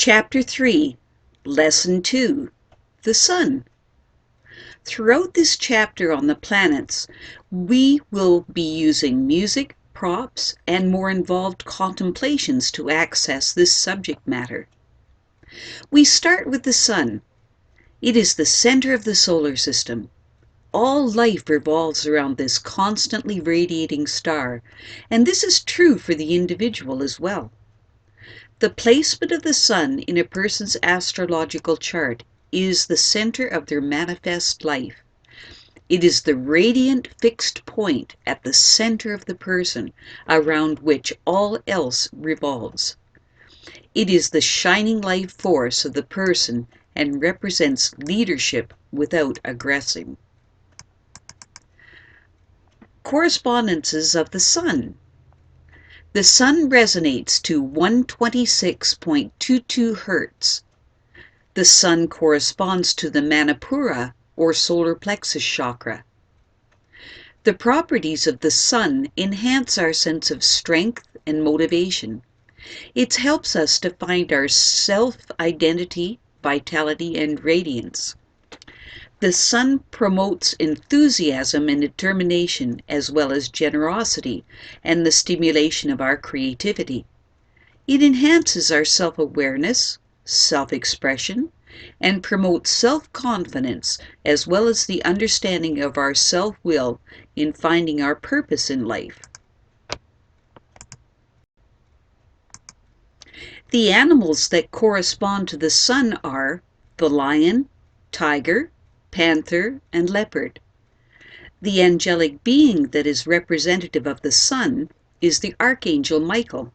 Chapter 3, Lesson 2, The Sun. Throughout this chapter on the planets, we will be using music, props, and more involved contemplations to access this subject matter. We start with the Sun. It is the center of the solar system. All life revolves around this constantly radiating star, and this is true for the individual as well. The placement of the Sun in a person's astrological chart is the center of their manifest life. It is the radiant fixed point at the center of the person around which all else revolves. It is the shining life force of the person and represents leadership without aggressing. Correspondences of the Sun. The Sun resonates to 126.22 Hz. The Sun corresponds to the Manipura or solar plexus chakra. The properties of the Sun enhance our sense of strength and motivation. It helps us to find our self-identity, vitality, and radiance. The Sun promotes enthusiasm and determination, as well as generosity and the stimulation of our creativity. It enhances our self-awareness, self-expression, and promotes self-confidence, as well as the understanding of our self-will in finding our purpose in life. The animals that correspond to the Sun are the lion, tiger, panther, and leopard. The angelic being that is representative of the Sun is the Archangel Michael.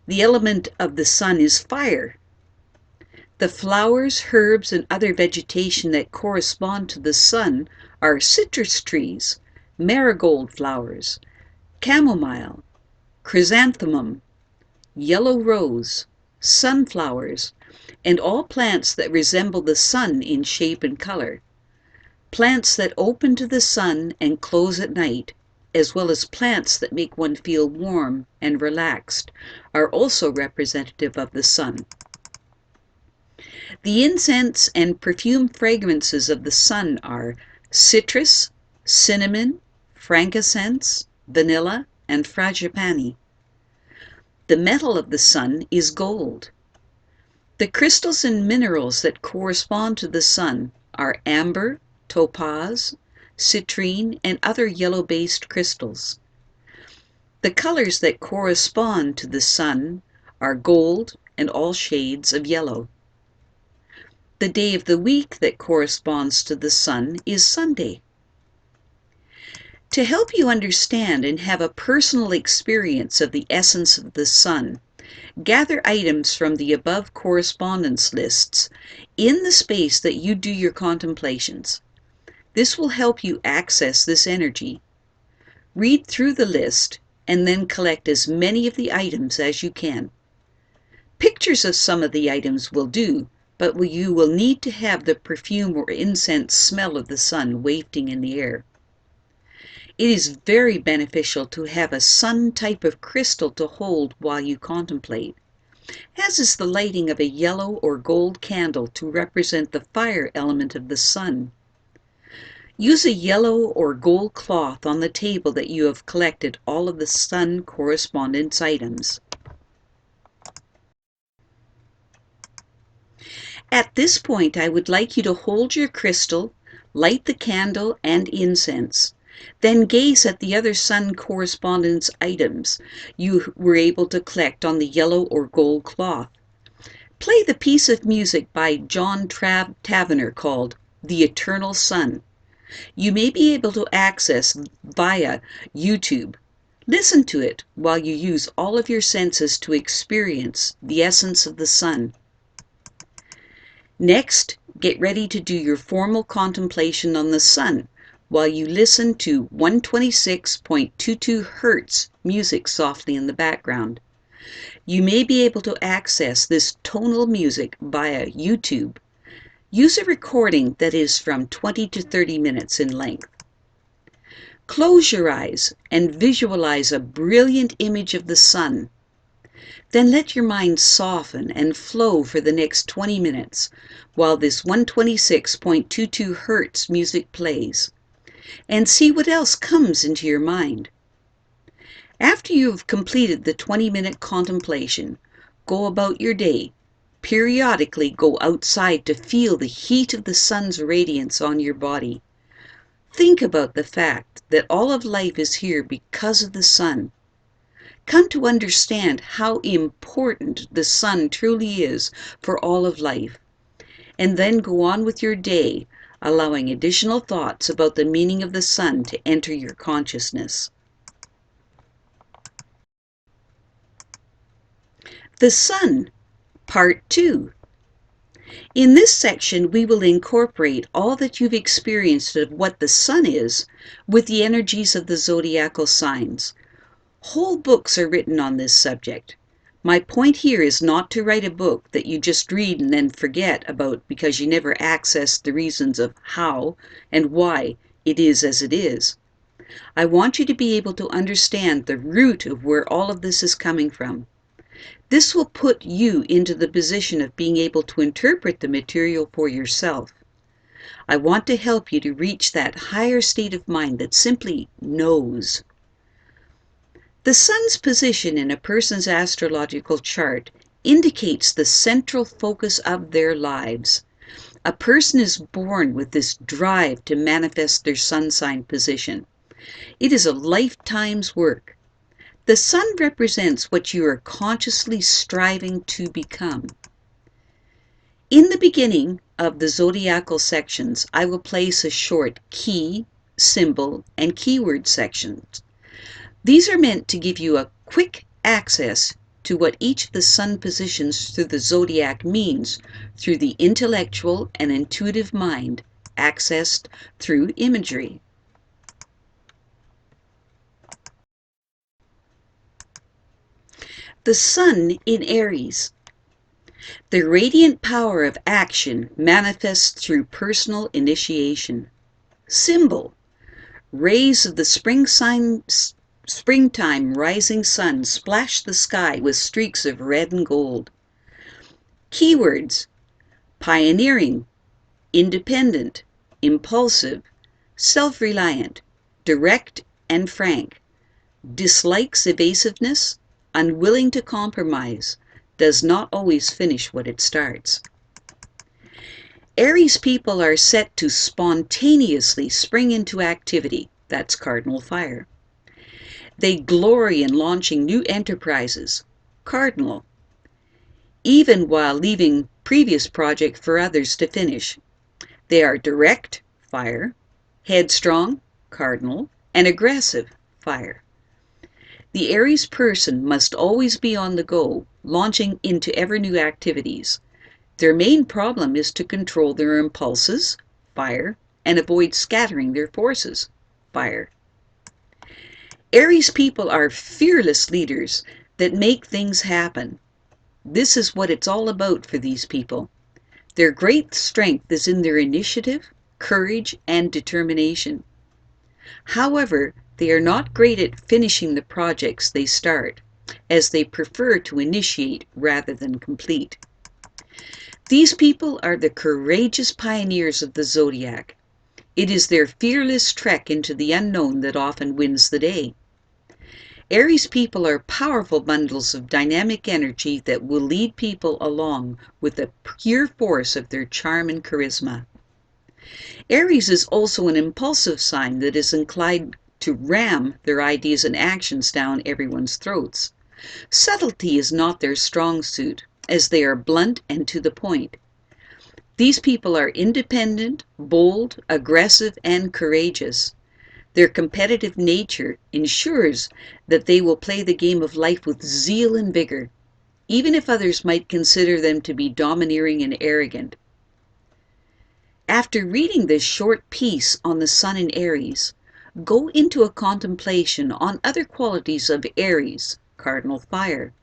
The element of the Sun is fire. The flowers, herbs, and other vegetation that correspond to the Sun are citrus trees, marigold flowers, chamomile, chrysanthemum, yellow rose, sunflowers, and all plants that resemble the Sun in shape and color. Plants that open to the Sun and close at night, as well as plants that make one feel warm and relaxed, are also representative of the Sun. The incense and perfume fragrances of the Sun are citrus, cinnamon, frankincense, vanilla, and frangipani. The metal of the Sun is gold. The crystals and minerals that correspond to the Sun are amber, topaz, citrine, and other yellow-based crystals. The colors that correspond to the Sun are gold and all shades of yellow. The day of the week that corresponds to the Sun is Sunday. To help you understand and have a personal experience of the essence of the Sun, gather items from the above correspondence lists in the space that you do your contemplations. This will help you access this energy. Read through the list and then collect as many of the items as you can. Pictures of some of the items will do, but you will need to have the perfume or incense smell of the Sun wafting in the air. It is very beneficial to have a Sun type of crystal to hold while you contemplate, as is the lighting of a yellow or gold candle to represent the fire element of the Sun. Use a yellow or gold cloth on the table that you have collected all of the Sun correspondence items. At this point, I would like you to hold your crystal, light the candle and incense, then gaze at the other Sun correspondence items you were able to collect on the yellow or gold cloth. Play the piece of music by John Tavener called The Eternal Sun. You may be able to access via YouTube. Listen to it while you use all of your senses to experience the essence of the Sun. Next, get ready to do your formal contemplation on the Sun while you listen to 126.22 Hz music softly in the background. You may be able to access this tonal music via YouTube. Use a recording that is from 20 to 30 minutes in length. Close your eyes and visualize a brilliant image of the Sun. Then let your mind soften and flow for the next 20 minutes while this 126.22 Hertz music plays, and see what else comes into your mind. After you have completed the 20-minute contemplation, go about your day. Periodically go outside to feel the heat of the sun's radiance on your body. Think about the fact that all of life is here because of the sun. Come to understand how important the sun truly is for all of life, and then go on with your day, allowing additional thoughts about the meaning of the sun to enter your consciousness. The Sun, Part 2. In this section, we will incorporate all that you've experienced of what the sun is with the energies of the zodiacal signs. Whole books are written on this subject. My point here is not to write a book that you just read and then forget about because you never accessed the reasons of how and why it is as it is. I want you to be able to understand the root of where all of this is coming from. This will put you into the position of being able to interpret the material for yourself. I want to help you to reach that higher state of mind that simply knows. The sun's position in a person's astrological chart indicates the central focus of their lives. A person is born with this drive to manifest their sun sign position. It is a lifetime's work. The sun represents what you are consciously striving to become. In the beginning of the zodiacal sections, I will place a short key, symbol, and keyword sections. These are meant to give you a quick access to what each of the sun positions through the zodiac means through the intellectual and intuitive mind, accessed through imagery. The sun in Aries. The radiant power of action manifests through personal initiation. Symbol: rays of the springtime rising sun splash the sky with streaks of red and gold. Keywords: pioneering, independent, impulsive, self-reliant, direct and frank, dislikes evasiveness, unwilling to compromise, does not always finish what it starts. Aries people are set to spontaneously spring into activity. That's cardinal fire. They glory in launching new enterprises. Cardinal. Even while leaving previous projects for others to finish. They are direct, fire, headstrong, cardinal, and aggressive, fire. The Aries person must always be on the go, launching into ever new activities. Their main problem is to control their impulses, fire, and avoid scattering their forces, fire. Aries people are fearless leaders that make things happen. This is what it's all about for these people. Their great strength is in their initiative, courage, and determination. However, they are not great at finishing the projects they start, as they prefer to initiate rather than complete. These people are the courageous pioneers of the zodiac. It is their fearless trek into the unknown that often wins the day. Aries people are powerful bundles of dynamic energy that will lead people along with the pure force of their charm and charisma. Aries is also an impulsive sign that is inclined to ram their ideas and actions down everyone's throats. Subtlety is not their strong suit, as they are blunt and to the point. These people are independent, bold, aggressive, and courageous. Their competitive nature ensures that they will play the game of life with zeal and vigor, even if others might consider them to be domineering and arrogant. After reading this short piece on the sun in Aries, go into a contemplation on other qualities of Aries, cardinal fire,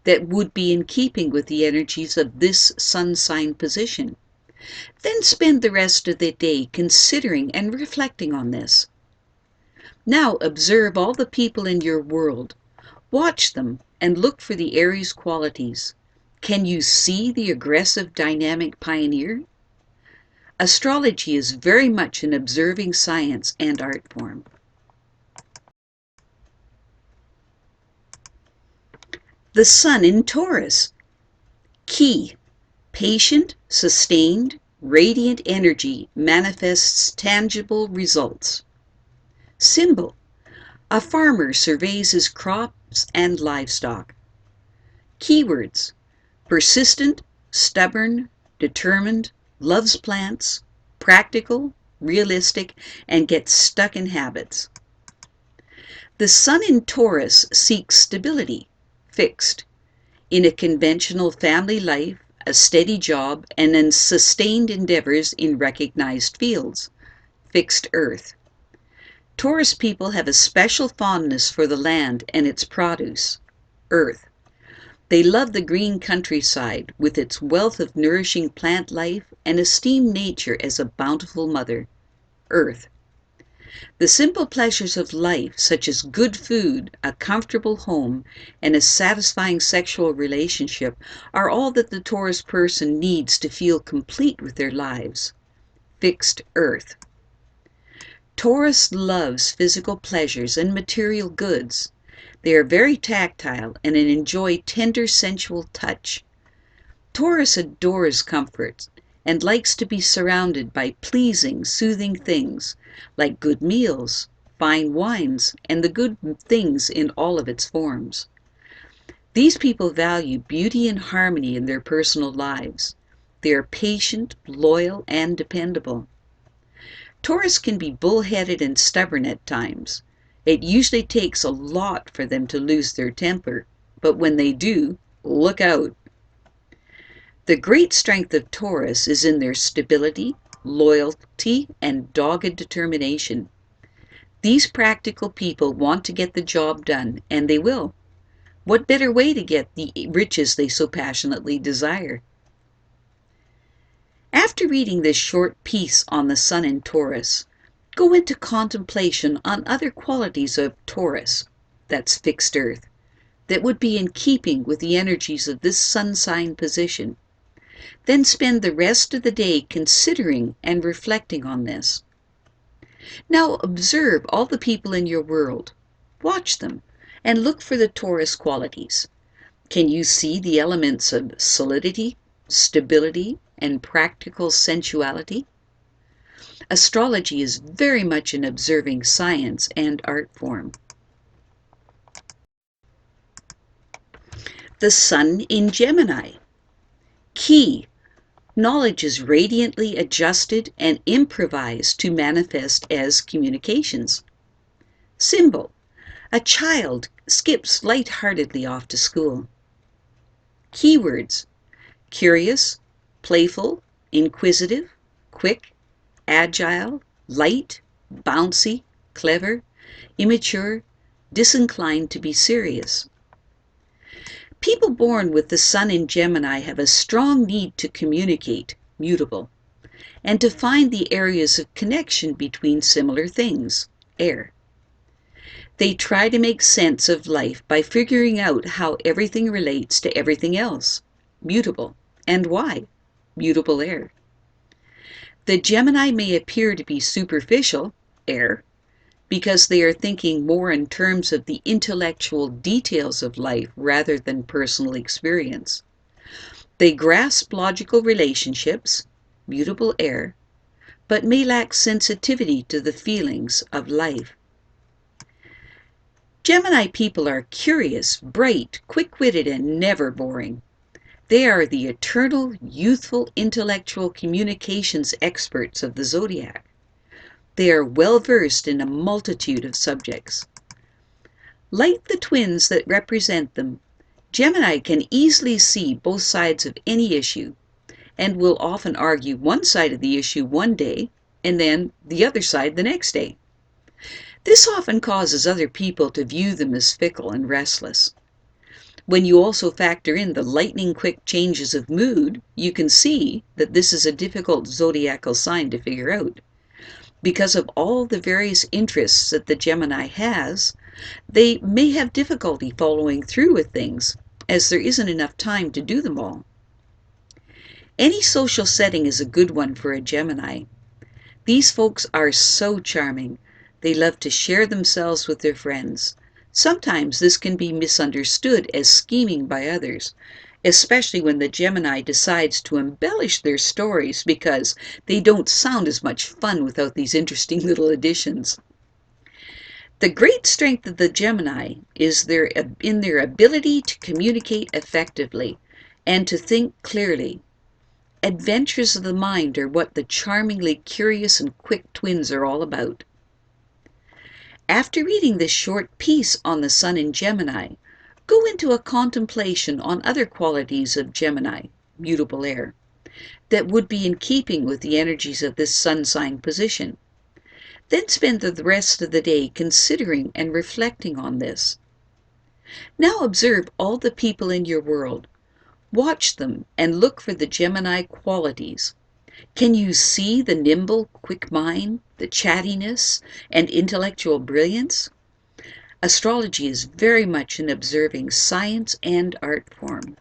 that would be in keeping with the energies of this sun sign position. Then spend the rest of the day considering and reflecting on this. Now observe all the people in your world. Watch them and look for the Aries qualities. Can you see the aggressive, dynamic pioneer? Astrology is very much an observing science and art form. The Sun in Taurus. Key: patient, sustained, radiant energy manifests tangible results. Symbol: a farmer surveys his crops and livestock. Keywords: persistent, stubborn, determined, loves plants, practical, realistic, and gets stuck in habits. The Sun in Taurus seeks stability, fixed, in a conventional family life, a steady job, and in sustained endeavors in recognized fields, fixed earth. Taurus people have a special fondness for the land and its produce, earth. They love the green countryside with its wealth of nourishing plant life and esteem nature as a bountiful mother, earth. The simple pleasures of life, such as good food, a comfortable home, and a satisfying sexual relationship, are all that the Taurus person needs to feel complete with their lives, fixed earth. Taurus loves physical pleasures and material goods. They are very tactile and enjoy tender sensual touch. Taurus adores comfort and likes to be surrounded by pleasing, soothing things like good meals, fine wines, and the good things in all of its forms. These people value beauty and harmony in their personal lives. They are patient, loyal, and dependable. Taurus can be bullheaded and stubborn at times. It usually takes a lot for them to lose their temper, but when they do, look out. The great strength of Taurus is in their stability, loyalty, and dogged determination. These practical people want to get the job done, and they will. What better way to get the riches they so passionately desire? After reading this short piece on the Sun in Taurus, go into contemplation on other qualities of Taurus, that's fixed earth, that would be in keeping with the energies of this sun sign position. Then spend the rest of the day considering and reflecting on this. Now observe all the people in your world. Watch them and look for the Taurus qualities. Can you see the elements of solidity, stability, and practical sensuality? Astrology is very much an observing science and art form. The Sun in Gemini. Key: knowledge is radiantly adjusted and improvised to manifest as communications. Symbol: a child skips lightheartedly off to school. Keywords: curious, playful, inquisitive, quick, agile, light, bouncy, clever, immature, disinclined to be serious. People born with the Sun in Gemini have a strong need to communicate, mutable, and to find the areas of connection between similar things, air. They try to make sense of life by figuring out how everything relates to everything else, mutable, and why, mutable air. The Gemini may appear to be superficial, air, because they are thinking more in terms of the intellectual details of life rather than personal experience. They grasp logical relationships, mutable air, but may lack sensitivity to the feelings of life. Gemini people are curious, bright, quick-witted, and never boring. They are the eternal, youthful, intellectual communications experts of the zodiac. They are well versed in a multitude of subjects. Like the twins that represent them, Gemini can easily see both sides of any issue and will often argue one side of the issue one day and then the other side the next day. This often causes other people to view them as fickle and restless. When you also factor in the lightning-quick changes of mood, you can see that this is a difficult zodiacal sign to figure out. Because of all the various interests that the Gemini has, They may have difficulty following through with things, as there isn't enough time to do them all. Any social setting is a good one for a Gemini. These folks are so charming. They love to share themselves with their friends. Sometimes this can be misunderstood as scheming by others, especially when the Gemini decides to embellish their stories because they don't sound as much fun without these interesting little additions. The great strength of the Gemini is in their ability to communicate effectively and to think clearly. Adventures of the mind are what the charmingly curious and quick twins are all about. After reading this short piece on the Sun in Gemini, go into a contemplation on other qualities of Gemini, mutable air, that would be in keeping with the energies of this Sun sign position. Then spend the rest of the day considering and reflecting on this. Now observe all the people in your world. Watch them and look for the Gemini qualities. Can you see the nimble, quick mind, the chattiness, and intellectual brilliance? Astrology is very much an observing science and art form.